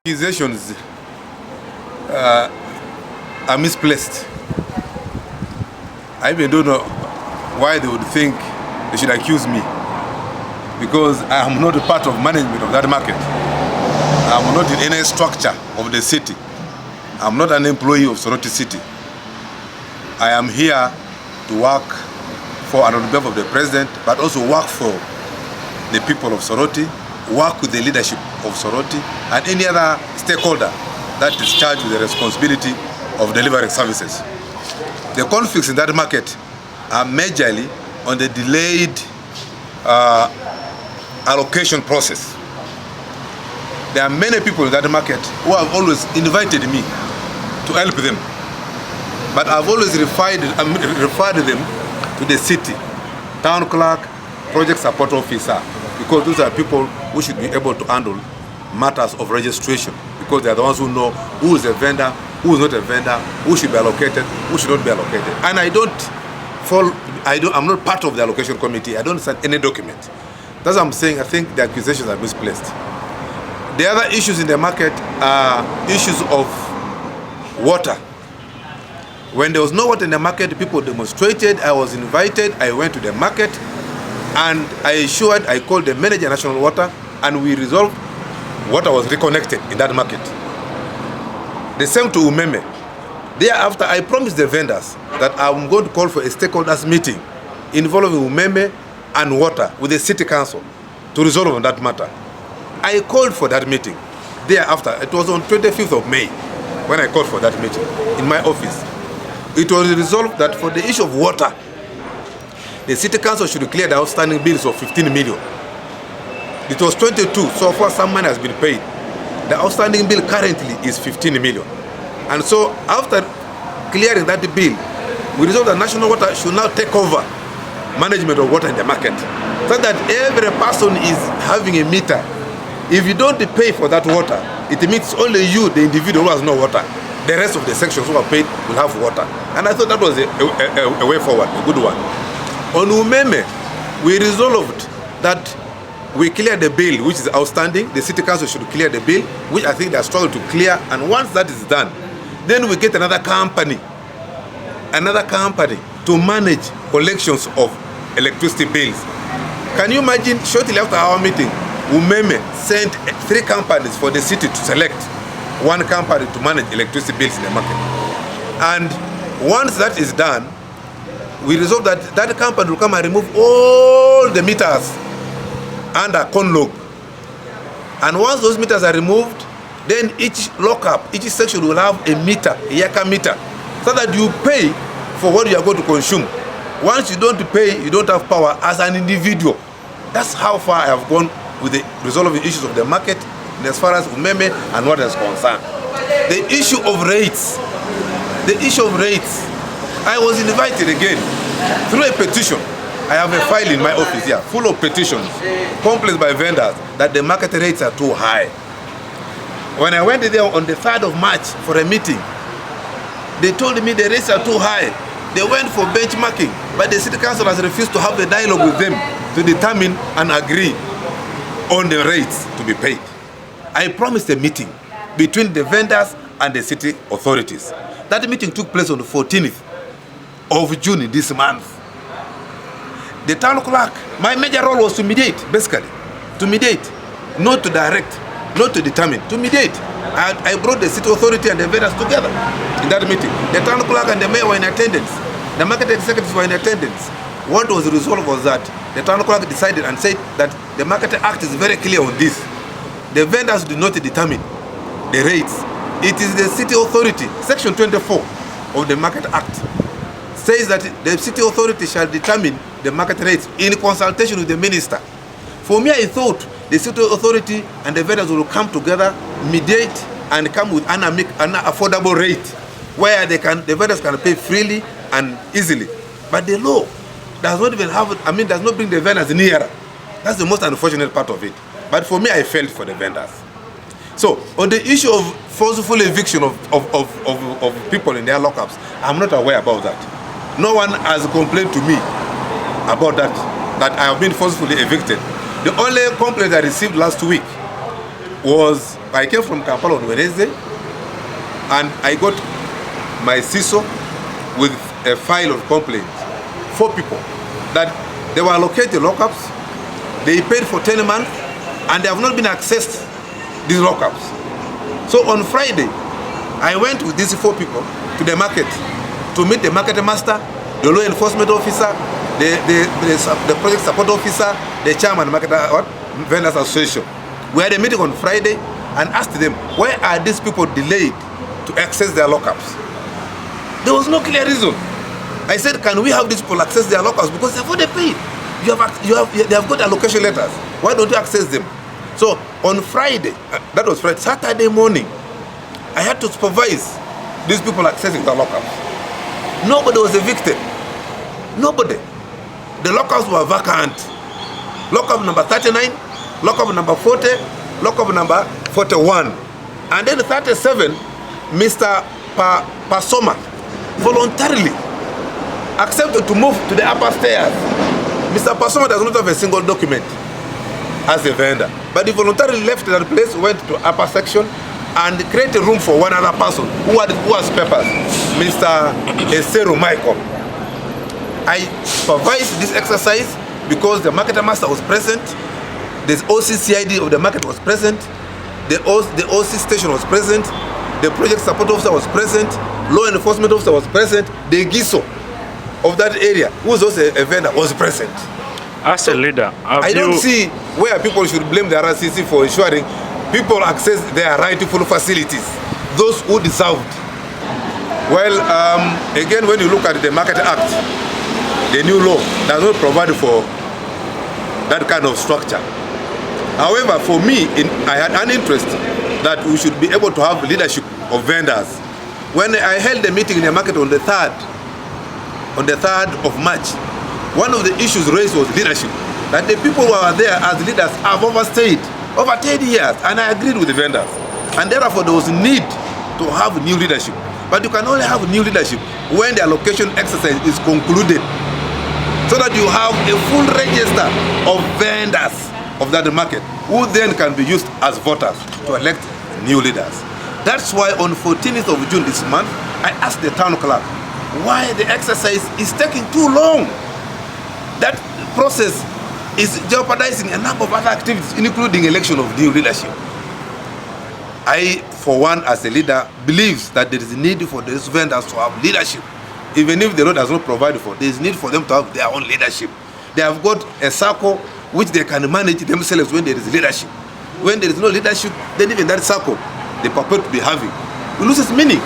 Accusations are misplaced. I even don't know why they would think they should accuse me, because I am not a part of management of that market. I am not in any structure of the city. I am not an employee of Soroti City. I am here to work for on behalf of the president, but also work for the people of Soroti, work with the leadership of Soroti and any other stakeholder that is charged with the responsibility of delivering services. The conflicts in that market are majorly on the delayed allocation process. There are many people in that market who have always invited me to help them, but I've always referred them to the city, town clerk, project support officer, because those are people who should be able to handle matters of registration, because they are the ones who know who is a vendor, who is not a vendor, who should be allocated, who should not be allocated. And I'm not part of the allocation committee. I don't sign any document. That's what I'm saying. I think the accusations are misplaced. The other issues in the market are issues of water. When there was no water in the market, people demonstrated. I was invited. I went to the market, and I called the manager National Water, and we resolved water was reconnected in that market. The same to Umeme. Thereafter, I promised the vendors that I'm going to call for a stakeholders meeting involving Umeme and water with the city council to resolve on that matter. I called for that meeting. Thereafter, it was on 25th of May when I called for that meeting in my office. It was resolved that for the issue of water, the city council should clear the outstanding bills of 15 million. It was 22, so far some money has been paid. The outstanding bill currently is 15 million. And so after clearing that bill, we resolved that National Water should now take over management of water in the market, so that every person is having a meter. If you don't pay for that water, it means only you, the individual who has no water. The rest of the sections who are paid will have water. And I thought that was a way forward, a good one. On Umeme, we resolved that we clear the bill which is outstanding. The city council should clear the bill, which I think they are struggling to clear. And once that is done, then we get another company to manage collections of electricity bills. Can you imagine, shortly after our meeting, Umeme sent 3 companies for the city to select one company to manage electricity bills in the market. And once that is done, we resolve that that company will come and remove all the meters under conlog. And once those meters are removed, then each lockup, each section will have a meter, a yaka meter, so that you pay for what you are going to consume. Once you don't pay, you don't have power as an individual. That's how far I have gone with the resolving issues of the market as far as Umeme and what is concerned. The issue of rates. I was invited again through a petition. I have a file in my office here full of petitions, complaints by vendors that the market rates are too high. When I went there on the 3rd of March for a meeting, they told me the rates are too high. They went for benchmarking, but the city council has refused to have a dialogue with them to determine and agree on the rates to be paid. I promised a meeting between the vendors and the city authorities. That meeting took place on the 14th of June this month. The town clerk, my major role was to mediate, basically. To mediate, not to direct, not to determine, to mediate. I brought the city authority and the vendors together in that meeting. The town clerk and the mayor were in attendance. The market executives were in attendance. What was resolved was that the town clerk decided and said that the Market Act is very clear on this. The vendors do not determine the rates. It is the city authority. Section 24 of the Market Act says that the city authority shall determine the market rates in consultation with the minister. For me, I thought the city authority and the vendors will come together, mediate, and come with an affordable rate where the vendors can pay freely and easily. But the law does not even does not bring the vendors nearer. That's the most unfortunate part of it. But for me, I felt for the vendors. So on the issue of forceful eviction of people in their lockups, I'm not aware about that. No one has complained to me about that I have been forcefully evicted. The only complaint I received last week was I came from Kampala on Wednesday, and I got my CISO with a file of complaints. 4 people that they were allocated lockups, they paid for 10 months, and they have not been accessed, these lockups. So on Friday, I went with these 4 people to the market to meet the market master, the law enforcement officer, the project support officer, the chairman of the market vendors association. We had a meeting on Friday and asked them, why are these people delayed to access their lockups? There was no clear reason. I said, can we have these people access their lockups? Because they've already paid. They have got allocation letters. Why don't you access them? So on Friday, that was Friday, Saturday morning, I had to supervise these people accessing their lockups. Nobody was evicted. Nobody. The lockups were vacant. Lockup number 39, lockup number 40, lockup number 41. And then 37, Mr. Pasoma voluntarily accepted to move to the upper stairs. Mr. Pasoma does not have a single document as a vendor, but he voluntarily left that place, went to upper section, and created room for one other person who has papers, Mr. Esero Michael. I supervised this exercise because the market master was present, the OCCID of the market was present, the OC station was present, the project support officer was present, law enforcement officer was present, the GISO of that area, who was also a vendor, was present. As a leader, I don't see where people should blame the R.C.C for ensuring people access their rightful facilities, those who deserved. Well, again, when you look at the Market Act, the new law does not provide for that kind of structure. However, for me, I had an interest that we should be able to have leadership of vendors. When I held the meeting in the market on the 3rd of March, one of the issues raised was leadership. That the people who are there as leaders have overstayed over 10 years, and I agreed with the vendors. And therefore, there was need to have new leadership. But you can only have new leadership when the allocation exercise is concluded, so that you have a full register of vendors of that market, who then can be used as voters to elect new leaders. That's why on 14th of June this month, I asked the town clerk why the exercise is taking too long. That process is jeopardizing a number of other activities, including election of new leadership. I, for one, as a leader, believes that there is a need for these vendors to have leadership. Even if the law does not provide for, there is need for them to have their own leadership. They have got a circle which they can manage themselves when there is leadership. When there is no leadership, then even that circle, the puppet will be having, it loses meaning.